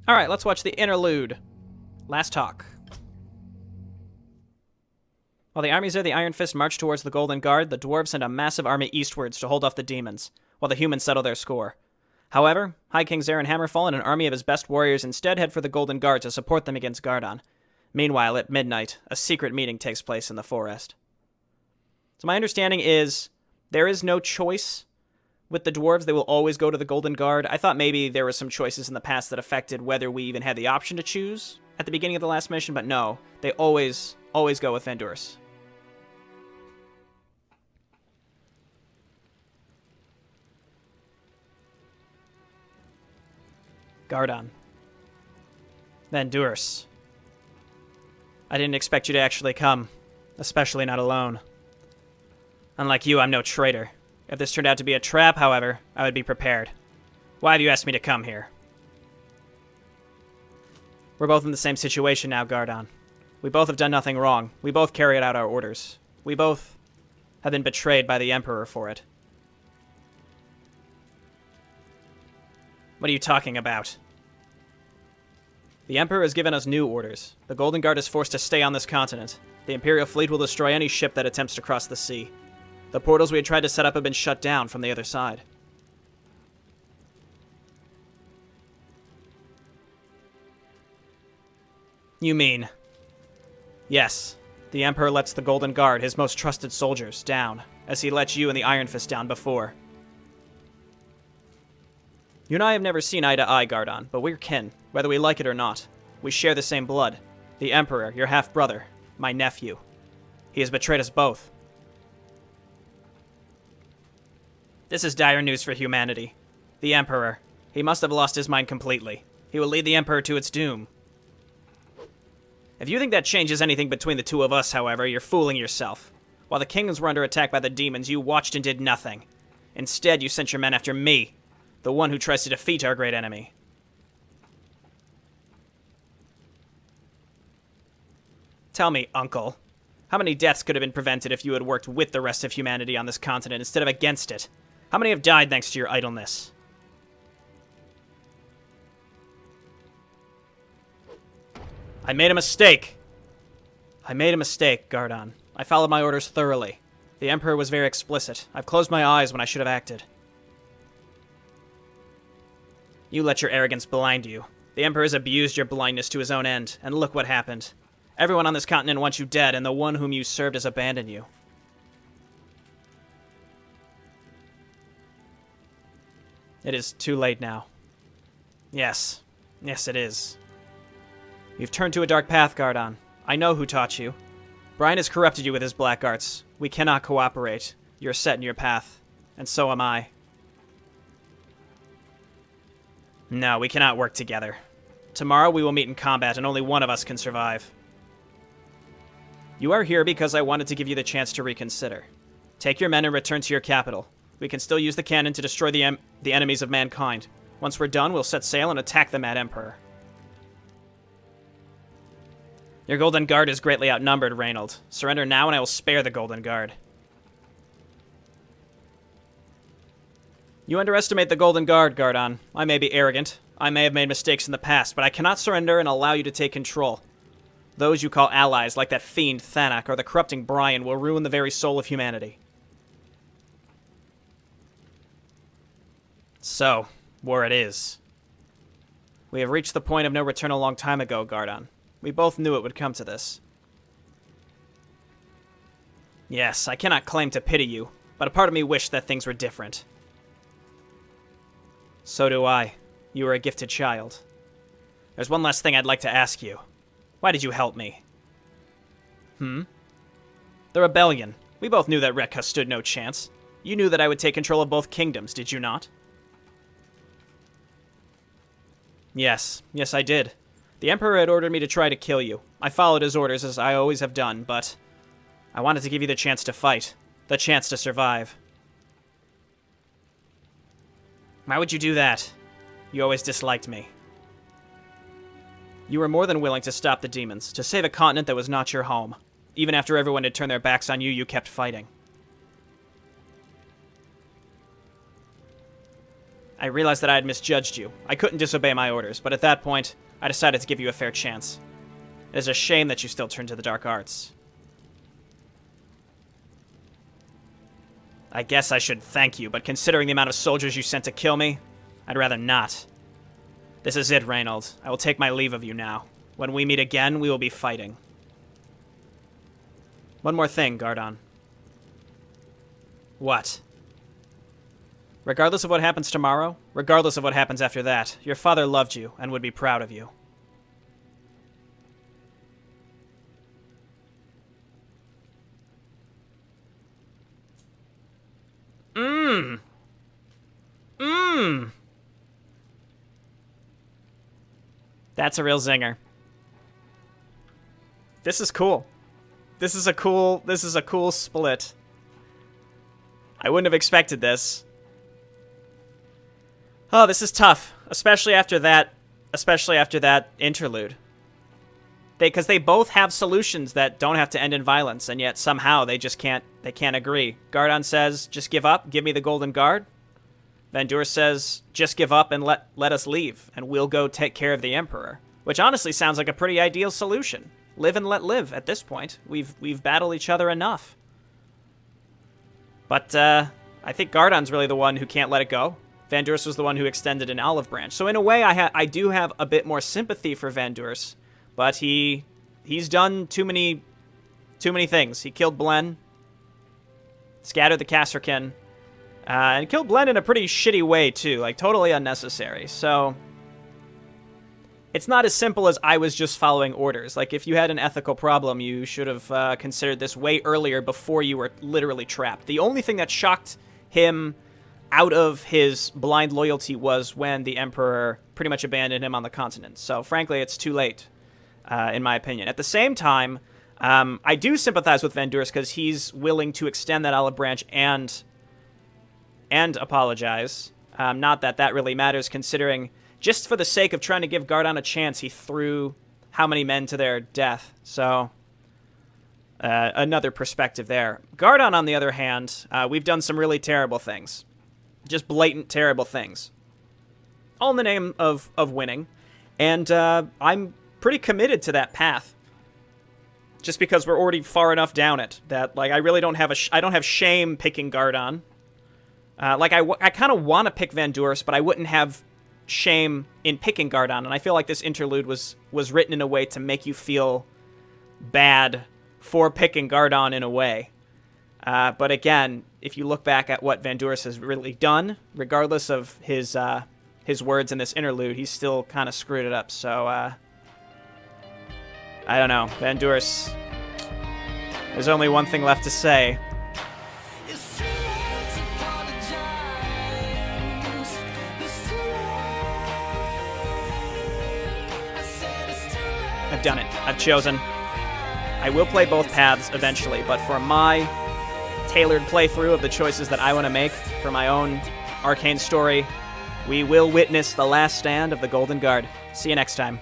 Alright, let's watch the Interlude. Last talk. While the armies of the Iron Fist march towards the Golden Guard, the dwarves send a massive army eastwards to hold off the demons, while the humans settle their score. However, High King Zarin Hammerfall and an army of his best warriors instead head for the Golden Guard to support them against Gardon. Meanwhile, at midnight, a secret meeting takes place in the forest. So my understanding is there is no choice with the dwarves. They will always go to the Golden Guard. I thought maybe there were some choices in the past that affected whether we even had the option to choose at the beginning of the last mission, but no, they always go with Vendors. Gardon. Vendors. I didn't expect you to actually come, especially not alone. Unlike you, I'm no traitor. If this turned out to be a trap, however, I would be prepared. Why have you asked me to come here? We're both in the same situation now, Gardon. We both have done nothing wrong. We both carried out our orders. We both have been betrayed by the Emperor for it. What are you talking about? The Emperor has given us new orders. The Golden Guard is forced to stay on this continent. The Imperial fleet will destroy any ship that attempts to cross the sea. The portals we had tried to set up have been shut down from the other side. You mean? Yes. The Emperor lets the Golden Guard, his most trusted soldiers, down, as he let you and the Iron Fist down before. You and I have never seen eye to eye, Gardon, but we're kin, whether we like it or not. We share the same blood. The Emperor, your half-brother, my nephew. He has betrayed us both. This is dire news for humanity. The Emperor. He must have lost his mind completely. He will lead the Emperor to its doom. If you think that changes anything between the two of us, however, you're fooling yourself. While the kingdoms were under attack by the demons, you watched and did nothing. Instead, you sent your men after me, the one who tries to defeat our great enemy. Tell me, Uncle, how many deaths could have been prevented if you had worked with the rest of humanity on this continent instead of against it? How many have died thanks to your idleness? I made a mistake. I made a mistake, Gardon. I followed my orders thoroughly. The Emperor was very explicit. I've closed my eyes when I should have acted. You let your arrogance blind you. The Emperor has abused your blindness to his own end, and look what happened. Everyone on this continent wants you dead, and the one whom you served has abandoned you. It is too late now. Yes. Yes, it is. You've turned to a dark path, Gardon. I know who taught you. Brian has corrupted you with his black arts. We cannot cooperate. You're set in your path. And so am I. No, we cannot work together. Tomorrow we will meet in combat, and only one of us can survive. You are here because I wanted to give you the chance to reconsider. Take your men and return to your capital. We can still use the cannon to destroy the enemies of mankind. Once we're done, we'll set sail and attack the Mad Emperor. Your Golden Guard is greatly outnumbered, Reynold. Surrender now and I will spare the Golden Guard. You underestimate the Golden Guard, Gardon. I may be arrogant. I may have made mistakes in the past, but I cannot surrender and allow you to take control. Those you call allies, like that fiend Thanak or the corrupting Brian, will ruin the very soul of humanity. So, war it is. We have reached the point of no return a long time ago, Gardon. We both knew it would come to this. Yes, I cannot claim to pity you, but a part of me wished that things were different. So do I. You were a gifted child. There's one last thing I'd like to ask you. Why did you help me? The rebellion. We both knew that Rekka stood no chance. You knew that I would take control of both kingdoms, did you not? Yes, I did. The Emperor had ordered me to try to kill you. I followed his orders as I always have done, but I wanted to give you the chance to fight. The chance to survive. Why would you do that? You always disliked me. You were more than willing to stop the demons, to save a continent that was not your home. Even after everyone had turned their backs on you, you kept fighting. I realized that I had misjudged you. I couldn't disobey my orders, but at that point, I decided to give you a fair chance. It is a shame that you still turn to the dark arts. I guess I should thank you, but considering the amount of soldiers you sent to kill me, I'd rather not. This is it, Reynold. I will take my leave of you now. When we meet again, we will be fighting. One more thing, Gardon. What? Regardless of what happens tomorrow, regardless of what happens after that, your father loved you and would be proud of you. That's a real zinger. This is cool. This is a cool split. I wouldn't have expected this. Oh, this is tough, especially after that interlude. Because they both have solutions that don't have to end in violence, and yet somehow they can't agree. Gardon says, just give up, give me the Golden Guard. Vandur says, just give up and let us leave, and we'll go take care of the Emperor. Which honestly sounds like a pretty ideal solution. Live and let live at this point. We've battled each other enough. But I think Gardon's really the one who can't let it go. Vandurs was the one who extended an olive branch. So in a way, I do have a bit more sympathy for Vandurs, but he's done too many things. He killed Blen, scattered the Kasserkin, and killed Blen in a pretty shitty way too, like totally unnecessary. So it's not as simple as I was just following orders. Like if you had an ethical problem, you should have considered this way earlier before you were literally trapped. The only thing that shocked him out of his blind loyalty was when the Emperor pretty much abandoned him on the continent. So frankly, it's too late, in my opinion. At the same time, I do sympathize with Vandurs because he's willing to extend that olive branch and apologize. Not that that really matters, considering just for the sake of trying to give Gardon a chance, he threw how many men to their death. So another perspective there. Gardon, on the other hand, we've done some really terrible things. Just blatant terrible things. All in the name of winning. And I'm pretty committed to that path. Just because we're already far enough down it that like I really don't have I don't have shame picking Gardon. I kind of want to pick Vandurs, but I wouldn't have shame in picking Gardon. And I feel like this interlude was written in a way to make you feel bad for picking Gardon in a way. But again, if you look back at what Vandurs has really done, regardless of his words in this interlude, he's still kind of screwed it up. So I don't know, Vandurs. There's only one thing left to say. I've done it. I've chosen. I will play both paths eventually, but for my tailored playthrough of the choices that I want to make for my own Arkain story, we will witness the last stand of the Golden Guard. See you next time.